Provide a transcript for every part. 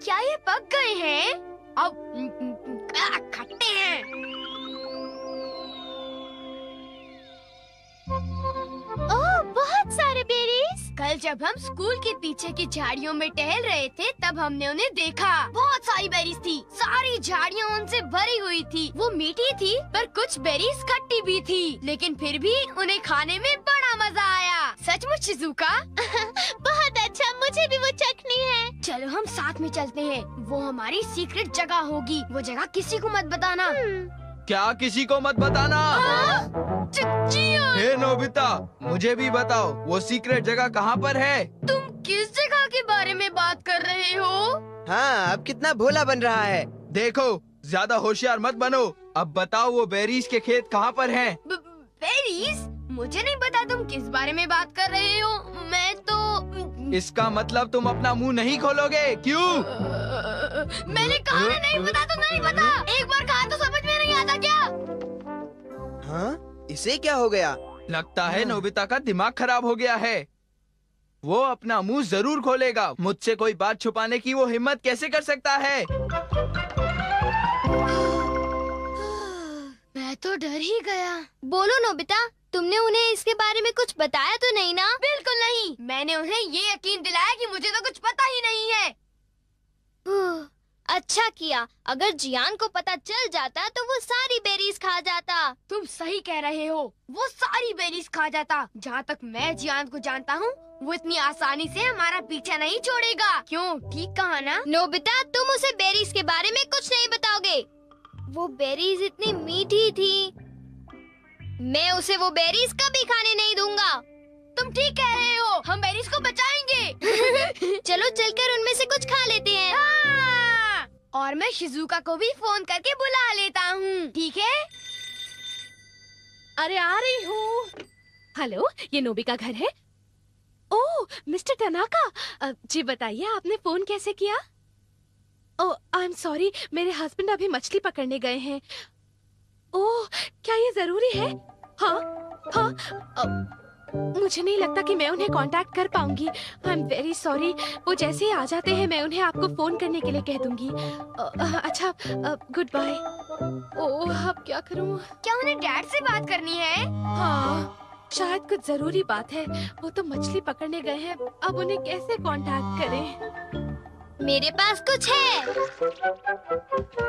क्या ये पक गए हैं? अब खट्टे हैं। ओह, बहुत सारे बेरीज। कल जब हम स्कूल के पीछे की झाड़ियों में टहल रहे थे तब हमने उन्हें देखा। बहुत सारी बेरीज थी। सारी झाड़ियाँ उनसे भरी हुई थी। वो मीठी थी पर कुछ बेरीज खट्टी भी थी, लेकिन फिर भी उन्हें खाने में बड़ा मजा आया। सचमुच शिज़ुका? बहुत अच्छा, मुझे भी वो चखनी है। चलो हम साथ में चलते हैं। वो हमारी सीक्रेट जगह होगी। वो जगह किसी को मत बताना। क्या किसी को मत बताना? हे नोबिता, मुझे भी बताओ वो सीक्रेट जगह कहाँ पर है? तुम किस जगह के बारे में बात कर रहे हो? हाँ, अब कितना भोला बन रहा है। देखो, ज्यादा होशियार मत बनो। अब बताओ वो बेरीज के खेत कहाँ पर हैं? बेरीज? मुझे नहीं पता तुम किस बारे में बात कर रहे हो। मैं तो इसका मतलब तुम अपना मुंह नहीं खोलोगे, क्यों? मैंने कहा ना नहीं पता तो नहीं पता। एक बार कहा तो समझ में नहीं आता क्या? हाँ, इसे क्या हो गया? लगता है नोबिता का दिमाग खराब हो गया है। वो अपना मुंह जरूर खोलेगा। मुझसे कोई बात छुपाने की वो हिम्मत कैसे कर सकता है? मैं तो डर ही गया। बोलो नोबिता, तुमने उन्हें इसके बारे में कुछ बताया तो नहीं ना? बिल्कुल नहीं। मैंने उन्हें ये यकीन दिलाया कि मुझे तो कुछ पता ही नहीं है। अच्छा किया। अगर जियान को पता चल जाता तो वो सारी बेरीज खा जाता। तुम सही कह रहे हो, वो सारी बेरीज खा जाता। जहाँ तक मैं जियान को जानता हूँ, वो इतनी आसानी से हमारा पीछा नहीं छोड़ेगा। क्यों, ठीक कहा ना? नोबिता, तुम उसे बेरीज के बारे में कुछ नहीं बताओगे। वो बेरीज इतनी मीठी थी। मैं उसे वो बेरीज कभी खाने नहीं दूंगा। तुम ठीक कह रहे हो, हम बेरीज को बचाएंगे। चलो चलकर उनमें से कुछ खा लेते हैं। हाँ! और मैं शिज़ुका को भी फोन करके बुला लेता हूँ, ठीक है? अरे आ रही हूँ। हेलो, ये नोबी का घर है? ओह, मिस्टर टनाका। जी बताइए, आपने फोन कैसे किया? ओह, आई एम सॉरी, मेरे हस्बैंड अभी मछली पकड़ने गए हैं। ओह, क्या ये जरूरी है? हाँ, हाँ। मुझे नहीं लगता कि मैं उन्हें कांटेक्ट कर पाऊंगी। I am very sorry. वो जैसे ही आ जाते हैं मैं उन्हें आपको फोन करने के लिए कह दूंगी। अच्छा, गुड बाय। ओह, अब क्या करूं? क्या उन्हें डैड से बात करनी है? हाँ, शायद कुछ जरूरी बात है। वो तो मछली पकड़ने गए हैं, अब उन्हें कैसे कांटेक्ट करें? मेरे पास कुछ है।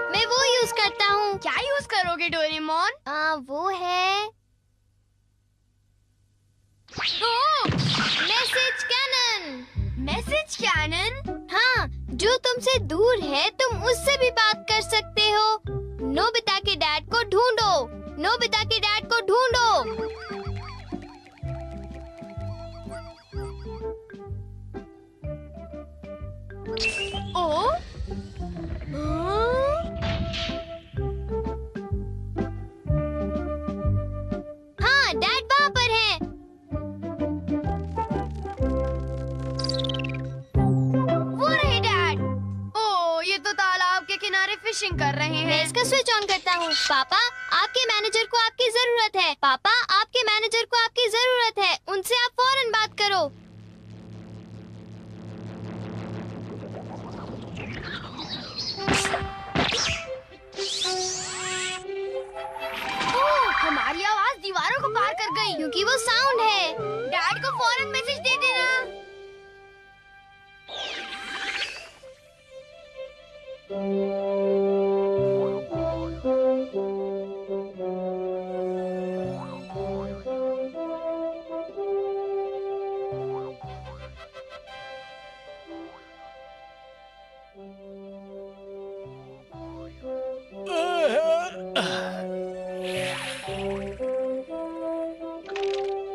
मैं वो यूज करता हूँ। क्या यूज करोगे डोरेमोन? वो है मैसेज कैनन। Message cannon? हाँ, जो तुमसे दूर है तुम उससे भी बात कर सकते हो। नोबिता के डैड को ढूंढो। नोबिता के डैड को ढूंढो। ओ? हाँ, डैड वहाँ पर है। वो रहे डैड। ओ, ये तो तालाब के किनारे फिशिंग कर रहे हैं। मैं इसका स्विच ऑन करता हूँ। पापा, आपके मैनेजर को आपकी जरूरत है। पापा, आपके मैनेजर को आपकी जरूरत है। उनसे आप फौरन बात करो। ओह, हमारी आवाज दीवारों को पार कर गई क्योंकि वो साउंड है। डैड को फौरन मैसेज दे देना।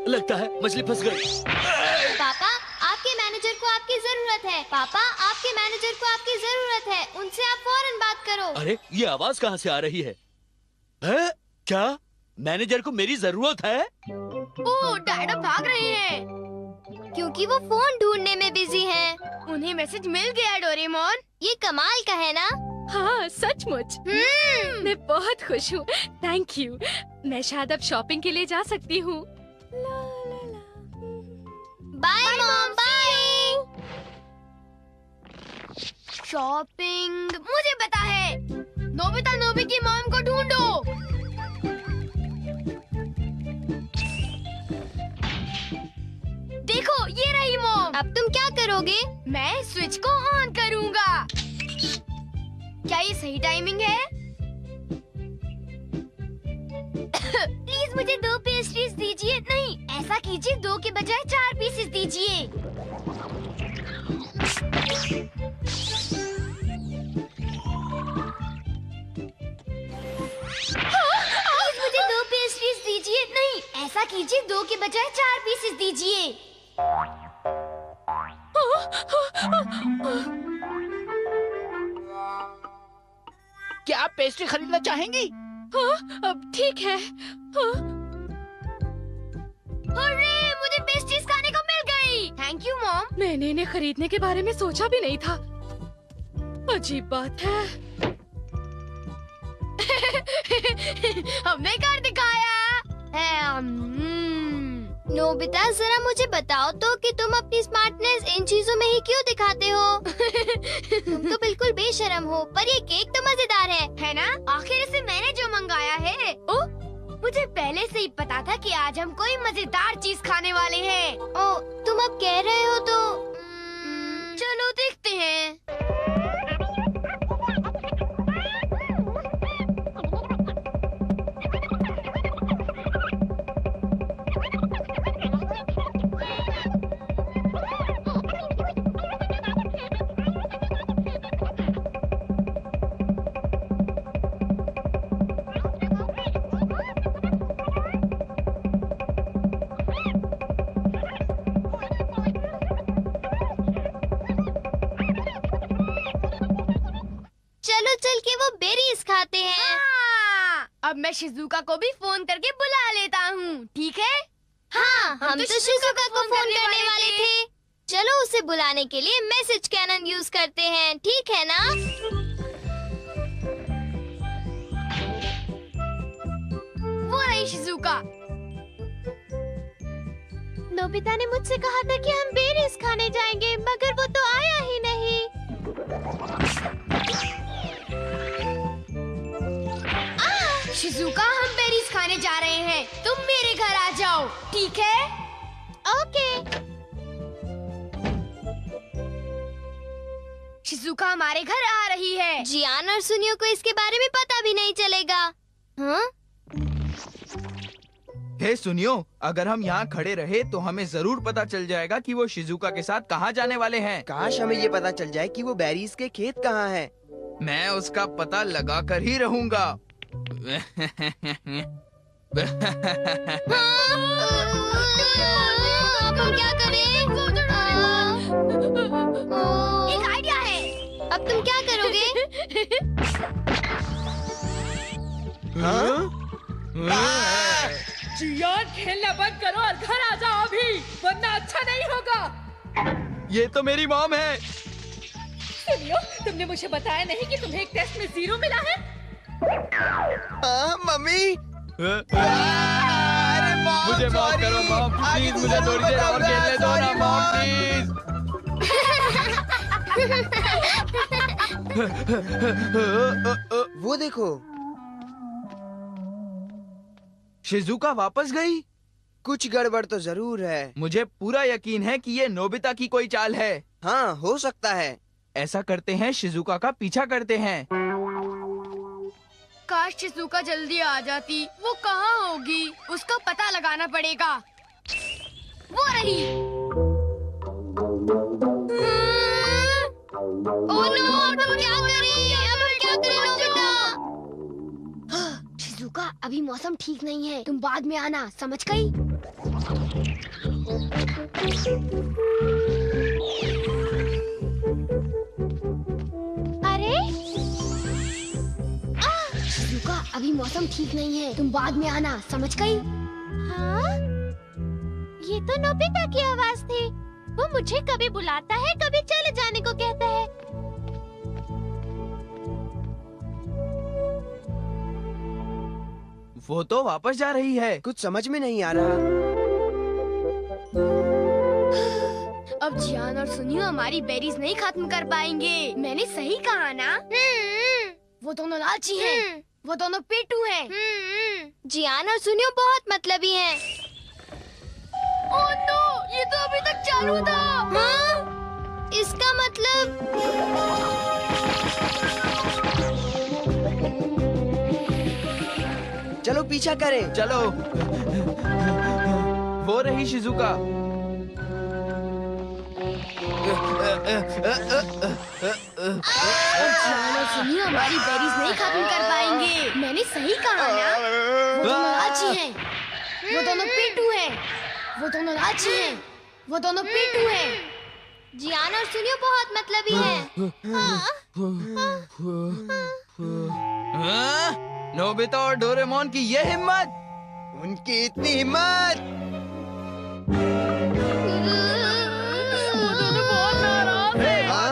लगता है मछली फंस गई। पापा, आपके मैनेजर को आपकी जरूरत है। पापा, आपके मैनेजर को आपकी जरूरत है। उनसे आप फौरन बात करो। अरे, ये आवाज कहाँ से आ रही है? हैं? क्या मैनेजर को मेरी जरूरत है? ओह, डैड अब भाग रहे हैं क्योंकि वो फोन ढूंढने में बिजी हैं। उन्हें मैसेज मिल गया डोरेमोन। ये कमाल का है ना? हाँ, सचमुच। मैं बहुत खुश हूँ। Thank you. मैं शायद अब शॉपिंग के लिए जा सकती हूँ। Bye mom, bye. शॉपिंग मुझे पता है। नोबिता नोबी की मॉम को ढूंढो। देखो ये रही मॉम। अब तुम क्या करोगे? मैं स्विच को ऑन करूँगा। क्या ये सही टाइमिंग है? प्लीज मुझे 2 पेस्ट्रीज दीजिए। नहीं, ऐसा कीजिए 2 के बजाय 4 पीसेस दीजिए। प्लीज मुझे 2 पेस्ट्रीज दीजिए। नहीं, ऐसा कीजिए 2 के बजाय 4 पीसेस दीजिए। क्या आप पेस्ट्री खरीदना चाहेंगी? अब ठीक है। अरे मुझे पेस्ट्रीज खाने को मिल गई। Thank you mom. मैंने इन्हें खरीदने के बारे में सोचा भी नहीं था। अजीब बात है। हमने कर दिखाया। नोबिता जरा मुझे बताओ तो कि तुम अपनी स्मार्टनेस इन चीजों में ही क्यों दिखाते हो? तुम तो बिल्कुल बेशरम हो। पर ये केक तो मजेदार है ना? आखिर इसे मैंने जो मंगाया है। ओ, मुझे पहले से ही पता था कि आज हम कोई मजेदार चीज खाने वाले हैं। ओ, तुम अब कह रहे हो तो चलो देखते हैं। चल के वो बेरीज खाते हैं। अब मैं शिजुका को भी फोन करके बुला लेता हूँ, ठीक है? हाँ, हम तो शिजुका को फोन करने वाले थे। चलो उसे बुलाने के लिए मैसेज कैनन यूज करते हैं, ठीक है ना? वो रही शिजुका। नोबिता ने मुझसे कहा था कि हम बेरीज खाने जाएंगे, मगर वो तो आया ही नहीं। शिजुका, हम बेरीज खाने जा रहे हैं। तुम मेरे घर आ जाओ, ठीक है? ओके। शिजुका हमारे घर आ रही है। जियान और सुनियो को इसके बारे में पता भी नहीं चलेगा। हाँ? हे सुनियो, अगर हम यहाँ खड़े रहे तो हमें जरूर पता चल जाएगा कि वो शिजुका के साथ कहाँ जाने वाले हैं। काश हमें ये पता चल जाए कि वो बेरीज के खेत कहाँ हैं। मैं उसका पता लगा कर ही रहूंगा। अब हम क्या करें? एक आइडिया है। अब तुम क्या करोगे? जियान, खेलना बंद करो और घर आ जाओ अभी, वरना अच्छा नहीं होगा। ये तो मेरी मॉम है। सुनियो, तुमने मुझे बताया नहीं कि तुम्हें एक टेस्ट में 0 मिला है? मम्मी। मुझे माफ करो मॉम, प्लीज मुझे थोड़ी देर और खेलने दो ना मॉम, प्लीज। वो देखो, शिजुका वापस गई। कुछ गड़बड़ तो जरूर है। मुझे पूरा यकीन है कि ये नोबिता की कोई चाल है। हाँ, हो सकता है। ऐसा करते हैं, शिजुका का पीछा करते हैं। काश शिजुका जल्दी आ जाती। वो कहाँ होगी? उसका पता लगाना पड़ेगा। वो रही। ओह नो, अब हम क्या करें? अब हम क्या करें नोबिता? शिजुका, अभी मौसम ठीक नहीं है। तुम बाद में आना, समझ गई? अरे, शिजुका, अभी मौसम ठीक नहीं है। तुम बाद में आना, समझ गई? हाँ? ये तो नोबिता की आवाज थी। वो मुझे कभी बुलाता है, कभी चले जाने को कहता है। वो तो वापस जा रही है। कुछ समझ में नहीं आ रहा। अब अब जियान और सुनियो हमारी बेरीज नहीं खत्म कर पाएंगे। मैंने सही कहा ना? वो दोनों लालची हैं। वो दोनों पेटू हैं। जियान और सुनियो बहुत मतलबी हैं। ओह नो, ये तो अभी तक चालू था। हाँ? इसका मतलब चलो पीछा करें। चलो। वो रही शिजुका। जियान और सुनियो हमारी बेरीज नहीं खत्म कर पाएंगे। मैंने सही कहा ना? वो दोनों लालची हैं। वो दोनों पेटू हैं। वो दोनों लालची हैं। वो दोनों पेटू हैं। जियान और सुनियो बहुत मतलबी हैं। नोबिता और डोरेमोन की ये हिम्मत! उनकी इतनी हिम्मत!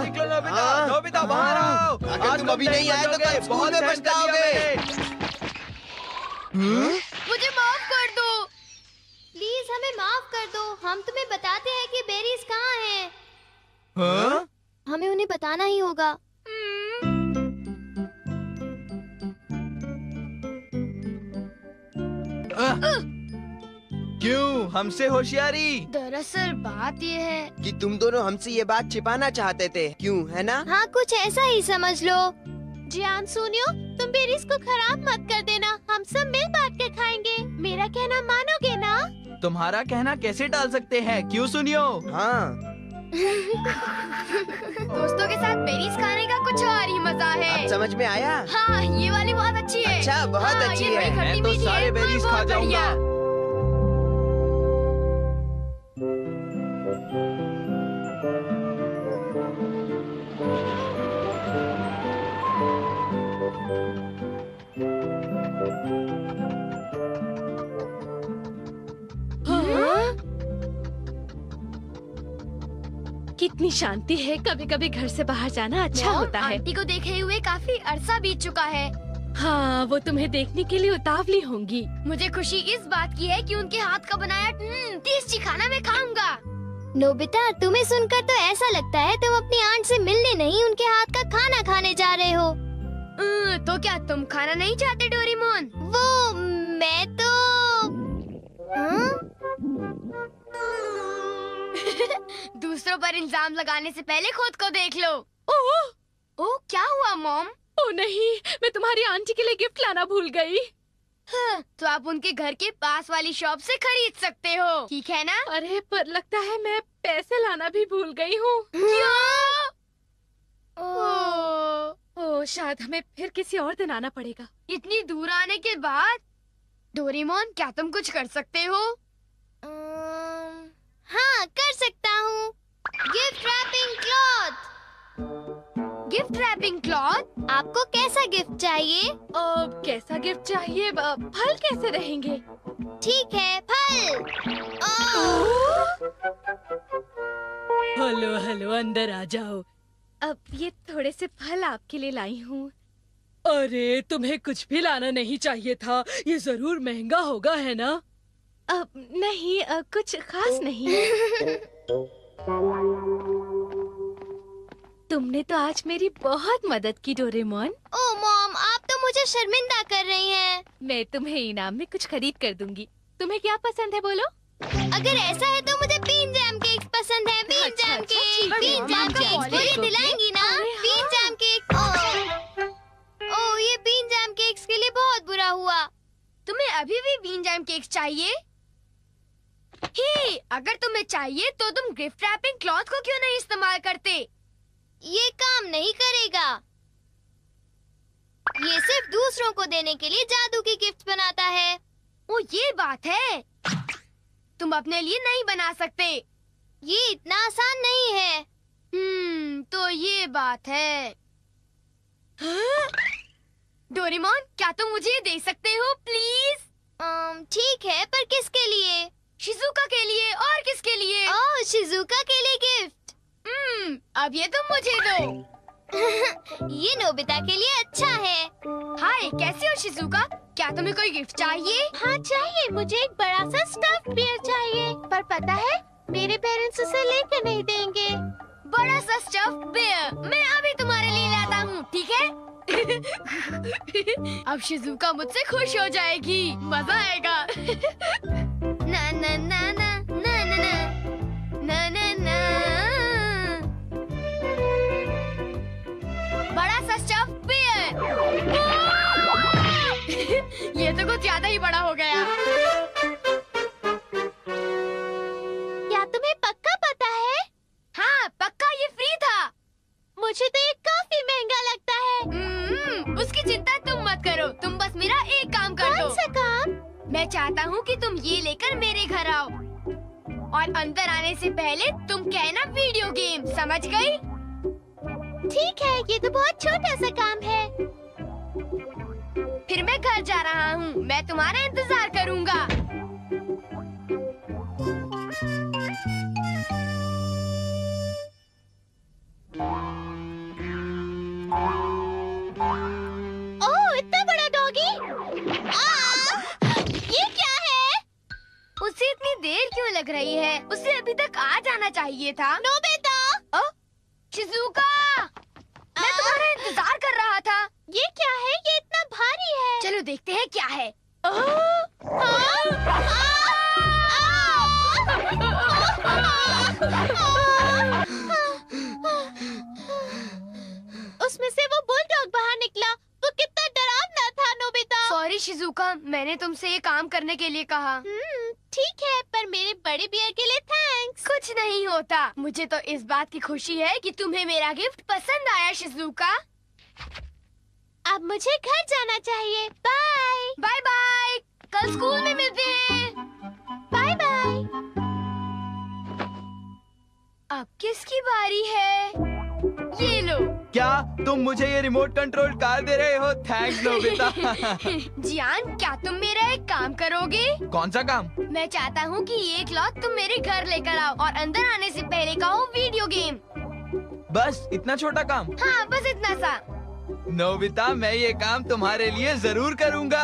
निकलो नोबिता! नोबिता बाहर आओ! अगर तुम अभी नहीं आए तो कल स्कूल में पछताओगे। मुझे माफ कर दो। प्लीज हमें माफ कर दो। हम तुम्हें बताते हैं कि बेरीज कहाँ हैं। हाँ? हमें उन्हें बताना ही होगा। क्यों? हमसे होशियारी? दरअसल बात ये है कि तुम दोनों हमसे ये बात छिपाना चाहते थे, क्यों, है ना? हाँ, कुछ ऐसा ही समझ लो। जियान सुनियो, तुम बेरीज को खराब मत कर देना। हम सब मिल बांट के खाएंगे। मेरा कहना मानोगे ना? तुम्हारा कहना कैसे टाल सकते हैं? क्यों सुनियो? हाँ। दोस्तों के साथ बेरीज खाने का कुछ और ही मजा है। अब समझ में आया? हाँ, ये वाली बहुत अच्छी है। अच्छा, बहुत हाँ, अच्छी ये बड़ी है। खट्टी मैं तो मीठी सारे है। बेरीज बहुत खा जाऊंगा। बढ़िया। कितनी शांति है। कभी कभी घर से बाहर जाना अच्छा होता है। आंटी को देखे हुए काफी अरसा बीत चुका है। हाँ, वो तुम्हें देखने के लिए उतावली होंगी। मुझे खुशी इस बात की है कि उनके हाथ का बनाया टेस्टी खाना मैं खाऊंगा। नोबिता, तुम्हें सुनकर तो ऐसा लगता है तुम अपनी आंट से मिलने नहीं, उनके हाथ का खाना खाने जा रहे हो। तो क्या तुम खाना नहीं चाहते डोरेमोन? वो मैं तो दूसरों पर इल्जाम लगाने से पहले खुद को देख लो। ओह, क्या हुआ मॉम? ओह नहीं, मैं तुम्हारी आंटी के लिए गिफ्ट लाना भूल गई। तो आप उनके घर के पास वाली शॉप से खरीद सकते हो, ठीक है ना? अरे पर लगता है मैं पैसे लाना भी भूल गई हूँ। क्या? ओह, शायद हमें फिर किसी और दिन आना पड़ेगा। इतनी दूर आने के बाद? डोरेमोन, क्या तुम कुछ कर सकते हो? हाँ, कर सकता हूँ। Gift wrapping cloth. Gift wrapping cloth? आपको कैसा गिफ्ट चाहिए? कैसा गिफ्ट चाहिए? फल कैसे रहेंगे? ठीक है, फल। हेलो हेलो, अंदर आ जाओ। अब ये थोड़े से फल आपके लिए लाई हूँ। अरे, तुम्हें कुछ भी लाना नहीं चाहिए था। ये जरूर महंगा होगा, है ना? नहीं, कुछ खास नहीं है। तुमने तो आज मेरी बहुत मदद की डोरेमोन। ओह मॉम, आप तो मुझे शर्मिंदा कर रही हैं। मैं तुम्हें इनाम में कुछ खरीद कर दूंगी। तुम्हें क्या पसंद है बोलो? अगर ऐसा है तो मुझे बीन जैम केक पसंद है। बीन अच्छा, जैम अच्छा, केक, ठीक है, bean jam bean jam cake, मुझे केक, दिलाएंगी ना? अरे बीन हाँ। Jam cake. ओह, ये बीन जैम केक्स के लिए बहुत बुरा हुआ। तुम्हें अभी भी बीन जैम केक्स चाहिए? ही, अगर तुम्हें चाहिए तो तुम गिफ्ट रैपिंग क्लॉथ को क्यों नहीं इस्तेमाल करते? ये काम नहीं करेगा। ये सिर्फ दूसरों को देने के लिए जादू की गिफ्ट बनाता है। ओ, ये बात है। तुम अपने लिए नहीं बना सकते। ये इतना आसान नहीं है। तो ये बात है। हाँ? डोरेमोन, क्या तुम मुझे ये दे सकते हो प्लीज? ठीक है, पर किसके लिए? शिजुका के लिए। और किसके लिए? ओह, शिजुका के लिए गिफ्ट। अब ये तुम मुझे दो। ये नोबिता के लिए अच्छा है। हाय, कैसे हो शिजुका? क्या तुम्हें कोई गिफ्ट चाहिए? हाँ चाहिए, मुझे एक बड़ा सा स्टफ्ड बियर चाहिए। पर पता है, मेरे पेरेंट्स उसे लेके नहीं देंगे। बड़ा सा स्टफ बेयर मैं अभी तुम्हारे लिए लाता हूँ, ठीक है? अब शिजुका मुझसे खुश हो जाएगी, मजा आएगा। ना ना ना ना ना ना ना ना ना ना। बड़ा सा स्टफ बेयर। ये तो कुछ ज्यादा ही बड़ा हो गया। क्या तुम्हें पक्का पता है? हाँ पक्का, ये फ्री था। मुझे तो ये काफी महंगा लगता है। उसकी चिंता तुम मत करो, तुम बस मेरा एक काम कर दो। कौन सा काम? मैं चाहता हूँ कि तुम ये लेकर मेरे घर आओ और अंदर आने से पहले तुम कहना वीडियो गेम, समझ गई? ठीक है, ये तो बहुत छोटा सा काम है। फिर मैं घर जा रहा हूँ, मैं तुम्हारा इंतजार करूँगा। ओह, इतना बड़ा डॉगी! ये क्या है? उसे इतनी देर क्यों लग रही है? उसे अभी तक आ जाना चाहिए था। नोबिता! शिजुका, मैं तुम्हारा इंतजार कर रहा था। ये क्या है? ये इतना भारी है। चलो देखते हैं क्या है। उसमें से वो बुलडॉग बाहर निकला। वो कितना डरावना था, नोबिता। सॉरी शिजुका, मैंने तुमसे ये काम करने के लिए कहा। ठीक है, पर मेरे बड़े बियर के लिए थैंक्स। कुछ नहीं होता। मुझे तो इस बात की खुशी है कि तुम्हें मेरा गिफ्ट पसंद आया शिजुका। अब मुझे घर जाना चाहिए। बाय बाय बाय, कल स्कूल में मिलते हैं। Bye bye. अब किसकी बारी है? ये लो। क्या तुम मुझे ये रिमोट कंट्रोल कार दे रहे हो? Thanks Nobita. जियान, क्या तुम मेरा एक काम करोगे? कौन सा काम? मैं चाहता हूँ कि ये क्लॉथ तुम मेरे घर लेकर आओ और अंदर आने से पहले कहो वीडियो गेम। बस इतना छोटा काम? हाँ बस इतना सा। नोबिता, मैं ये काम तुम्हारे लिए जरूर करूँगा।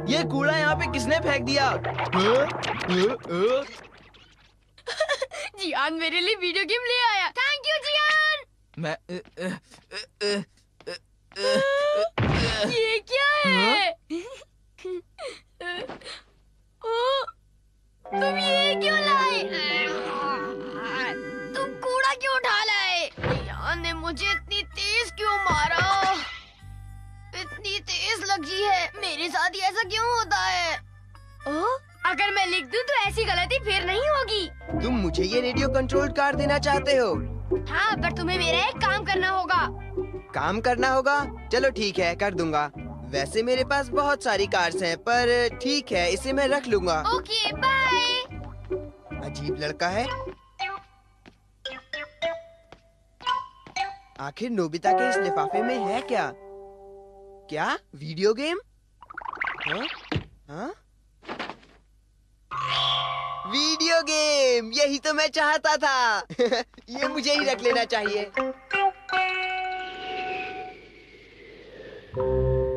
ये कूड़ा यहाँ पे किसने फेंक दिया? जियान मेरे लिए वीडियो गेम ले आया। थैंक यू जियान। मैं ये क्या है? ओ, तुम ये क्यों लाए? तुम कूड़ा क्यों उठा लाए? जियान ने मुझे इतनी तेज क्यों मारा? इतनी तेज लगी है। मेरे साथ ही ऐसा क्यों होता है? अगर मैं लिख दूं तो ऐसी गलती फिर नहीं होगी। तुम मुझे ये रेडियो कंट्रोल कार देना चाहते हो? हाँ, पर तुम्हें मेरा एक काम करना होगा। काम करना होगा? चलो ठीक है, कर दूंगा। वैसे मेरे पास बहुत सारी कार्स हैं, पर ठीक है, इसे मैं रख लूंगा। Okay bye. अजीब लड़का है। आखिर नोबिता के इस लिफाफे में है क्या? क्या वीडियो गेम? हाँ? हाँ? वीडियो गेम, यही तो मैं चाहता था। ये मुझे ही रख लेना चाहिए।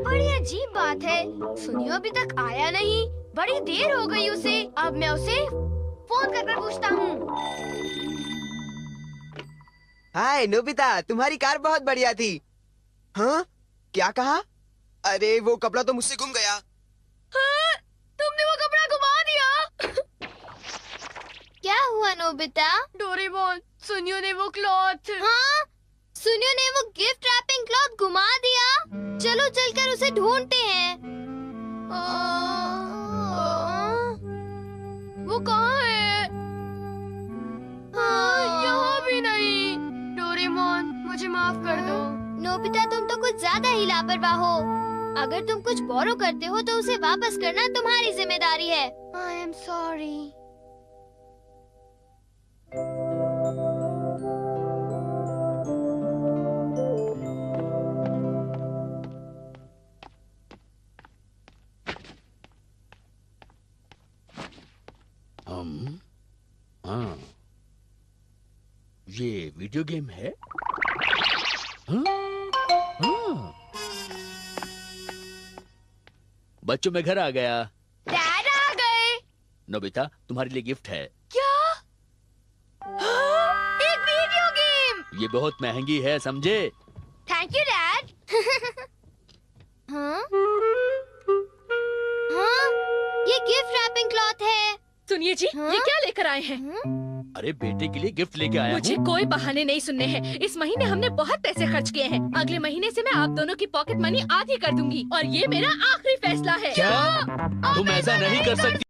बड़ी अजीब बात है, सुनियो अभी तक आया नहीं। बड़ी देर हो गई उसे। अब मैं उसे फोन करके पूछता हूँ। हाय नोबिता, तुम्हारी कार बहुत बढ़िया थी। हाँ? क्या कहा? अरे वो कपड़ा तो मुझसे गुम गया। हाँ, तुमने वो कपड़ा घुमा दिया। क्या हुआ नोबिता? डोरेमोन, सुनियो ने वो क्लॉथ। हाँ, सुनियो ने वो गिफ्ट रैपिंग क्लॉथ घुमा दिया। चलो चलकर उसे ढूंढते हैं। वो कहाँ है? हाँ, यहाँ भी नहीं। डोरेमोन, मुझे माफ कर दो। नोबिता, तुम तो कुछ ज्यादा ही लापरवाह हो। अगर तुम कुछ बोरो करते हो तो उसे वापस करना तुम्हारी जिम्मेदारी है। I am sorry. हाँ, ये वीडियो गेम है? हाँ? हाँ। बच्चों मैं घर आ गया। डैड आ गए। नोबिता तुम्हारे लिए गिफ्ट है। क्या? एक वीडियो गेम। ये बहुत महंगी है समझे। Thank you dad. हाँ? हाँ? ये गिफ्ट रैपिंग क्लॉथ है। सुनिए जी, हाँ? ये क्या लेकर आए हैं? अरे बेटे के लिए गिफ्ट लेके आया मुझे हूँ। कोई बहाने नहीं सुनने हैं। इस महीने हमने बहुत पैसे खर्च किए हैं। अगले महीने से मैं आप दोनों की पॉकेट मनी आधी कर दूंगी और ये मेरा आखिरी फैसला है। क्या? तुम ऐसा नहीं कर सकती।